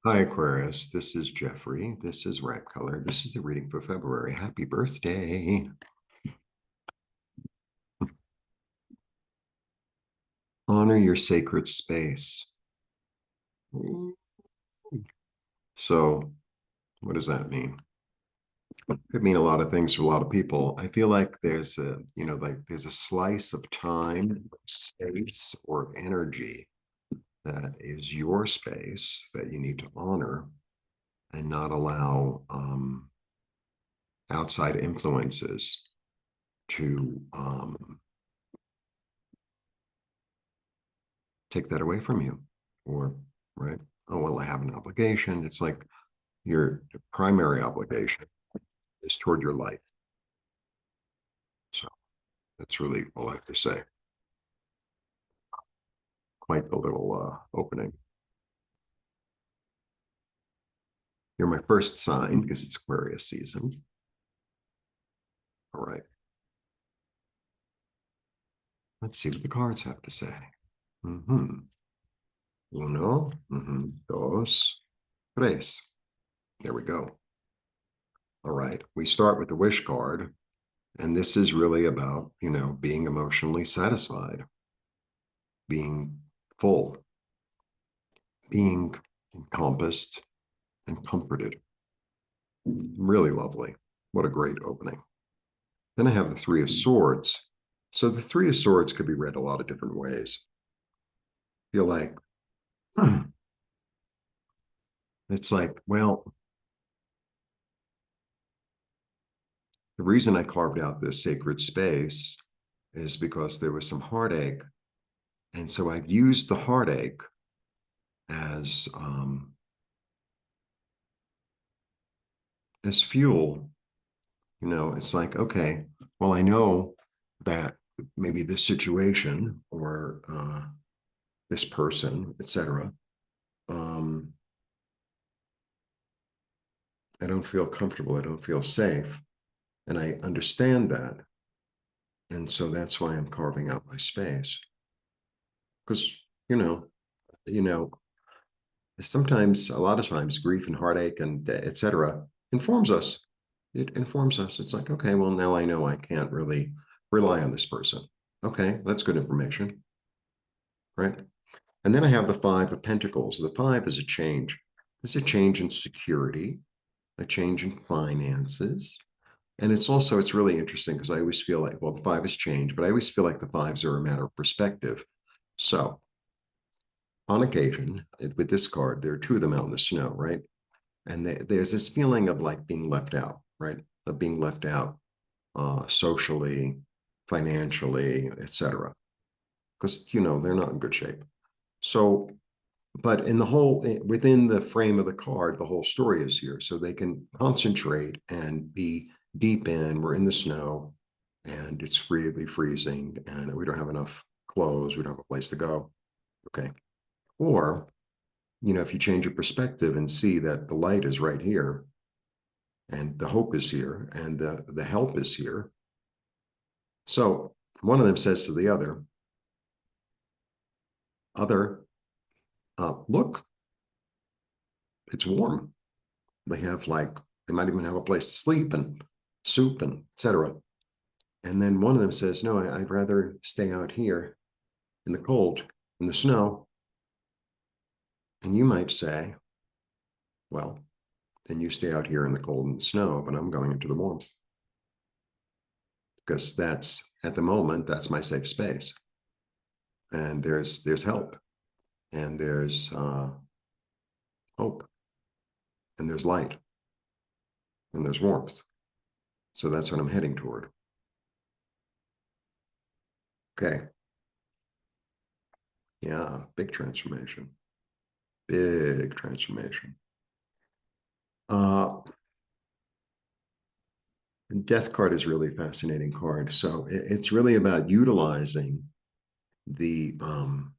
Hi, Aquarius. This is Jeffrey. This is Ripecolor. This is the reading for February. Happy birthday. Honor your sacred space. So, what does that mean? It could mean a lot of things for a lot of people. I feel like there's a slice of time, space, or energy that is your space that you need to honor and not allow outside influences to take that away from you. Or, right? Oh, well, I have an obligation. It's like your primary obligation is toward your life. So that's really all I have to say. Quite the little opening. You're my first sign because it's Aquarius season. All right. Let's see what the cards have to say. Mm-hmm. Uno, dos, tres. There we go. All right. We start with the wish card. And this is really about, being emotionally satisfied, being full, being encompassed and comforted. Really lovely. What a great opening. Then I have the Three of Swords. So the Three of Swords could be read a lot of different ways. Feel like it's like, well, the reason I carved out this sacred space is because there was some heartache. And so I've used the heartache as as fuel. It's like, okay, well, I know that maybe this situation or this person, etc. Um, I don't feel comfortable. I don't feel safe, and I understand that, and so that's why I'm carving out my space. Because you know, you know, sometimes, a lot of times, grief and heartache and etc. informs us. It informs us. It's like, okay, well, now I know I can't really rely on this person. Okay, that's good information, right? And then I have the Five of Pentacles. The five is a change. It's a change in security, a change in finances. And it's really interesting because I always feel like, well, the five has changed, but I always feel like the fives are a matter of perspective. So on occasion, with this card, there are two of them out in the snow, right? And there's this feeling of like being left out, right? Of being left out socially, financially, etc. Because, they're not in good shape. So but within the frame of the card, the whole story is here, so they can concentrate and be deep in. We're in the snow and it's really freezing and we don't have enough clothes, we don't have a place to go. Okay. Or, if you change your perspective and see that the light is right here and the hope is here and the help is here. So one of them says to the other, look, it's warm. They might even have a place to sleep and soup and etc. And then one of them says, no, I'd rather stay out here in the cold, in the snow. And you might say, well, then you stay out here in the cold and the snow, but I'm going into the warmth. Because at the moment, that's my safe space. And there's help and there's hope and there's light and there's warmth. So that's what I'm heading toward. Okay. Yeah, big transformation. Big transformation. Uh, Death card is really a fascinating card. So it's really about the um,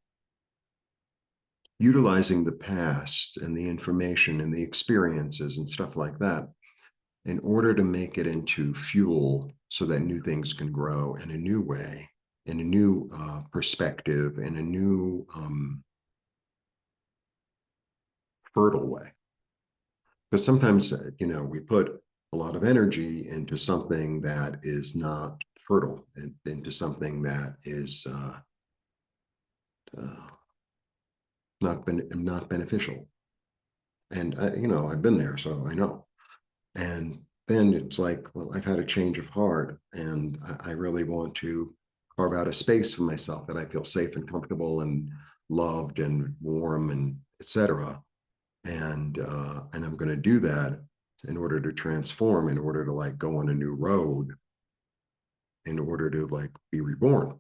utilizing the past and the information and the experiences and stuff like that in order to make it into fuel so that new things can grow in a new way, in a new perspective, in a new fertile way. Because sometimes, we put a lot of energy into something that is not fertile, and into something that is uh, not beneficial. And I've been there, so I know. And then it's like, well, I've had a change of heart, and I really want to carve out a space for myself that I feel safe and comfortable and loved and warm and etc. And I'm going to do that in order to transform, in order to like go on a new road, in order to like be reborn.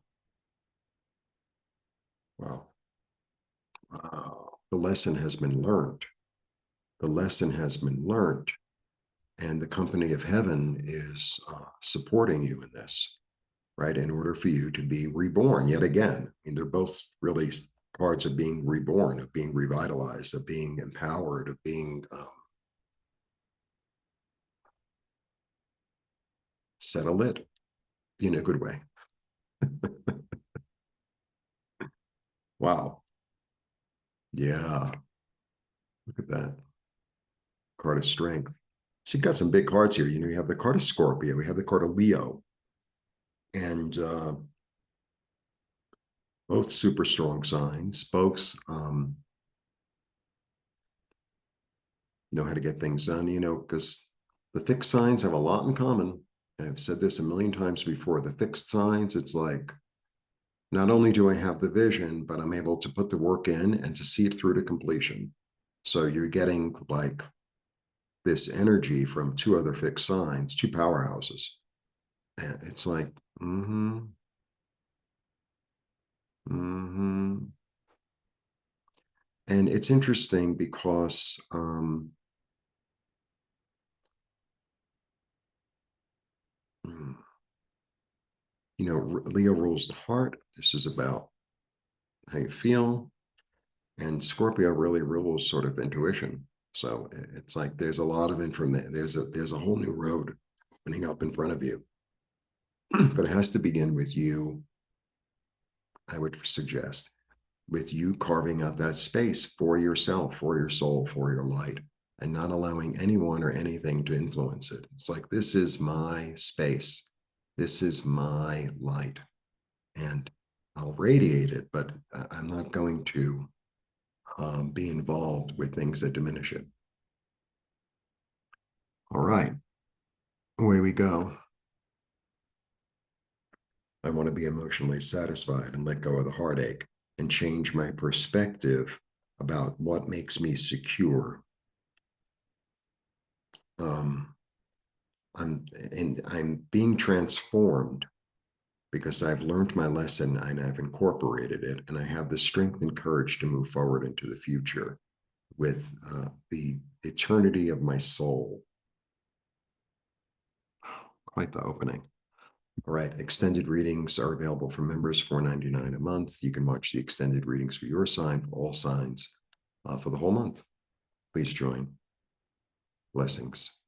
Wow. The lesson has been learned. The lesson has been learned, and the company of heaven is supporting you in this, right? In order for you to be reborn yet again. I mean, they're both really parts of being reborn, of being revitalized, of being empowered, of being set alit in a good way. Wow. Yeah. Look at that. Card of strength. So you've got some big cards here. You have the card of Scorpio, we have the card of Leo, and both super strong signs. Both know how to get things done, because the fixed signs have a lot in common. I've said this a million times before. The fixed signs, it's like, not only do I have the vision, but I'm able to put the work in and to see it through to completion. So you're getting like this energy from two other fixed signs, two powerhouses. And it's like, mm-hmm, mm-hmm. And it's interesting because mm, Leo rules the heart. This is about how you feel. And Scorpio really rules sort of intuition. So it's like there's a lot of information. There's a whole new road opening up in front of you. But it has to begin with you, I would suggest, with you carving out that space for yourself, for your soul, for your light, and not allowing anyone or anything to influence it. It's like, this is my space. This is my light. And I'll radiate it, but I'm not going to be involved with things that diminish it. All right, away we go. I want to be emotionally satisfied and let go of the heartache and change my perspective about what makes me secure. Um, I'm being transformed because I've learned my lesson and I've incorporated it, and I have the strength and courage to move forward into the future with the eternity of my soul. Quite the opening. All right, extended readings are available for members, $4.99 a month. You can watch the extended readings for your sign, for all signs, for the whole month. Please join. Blessings.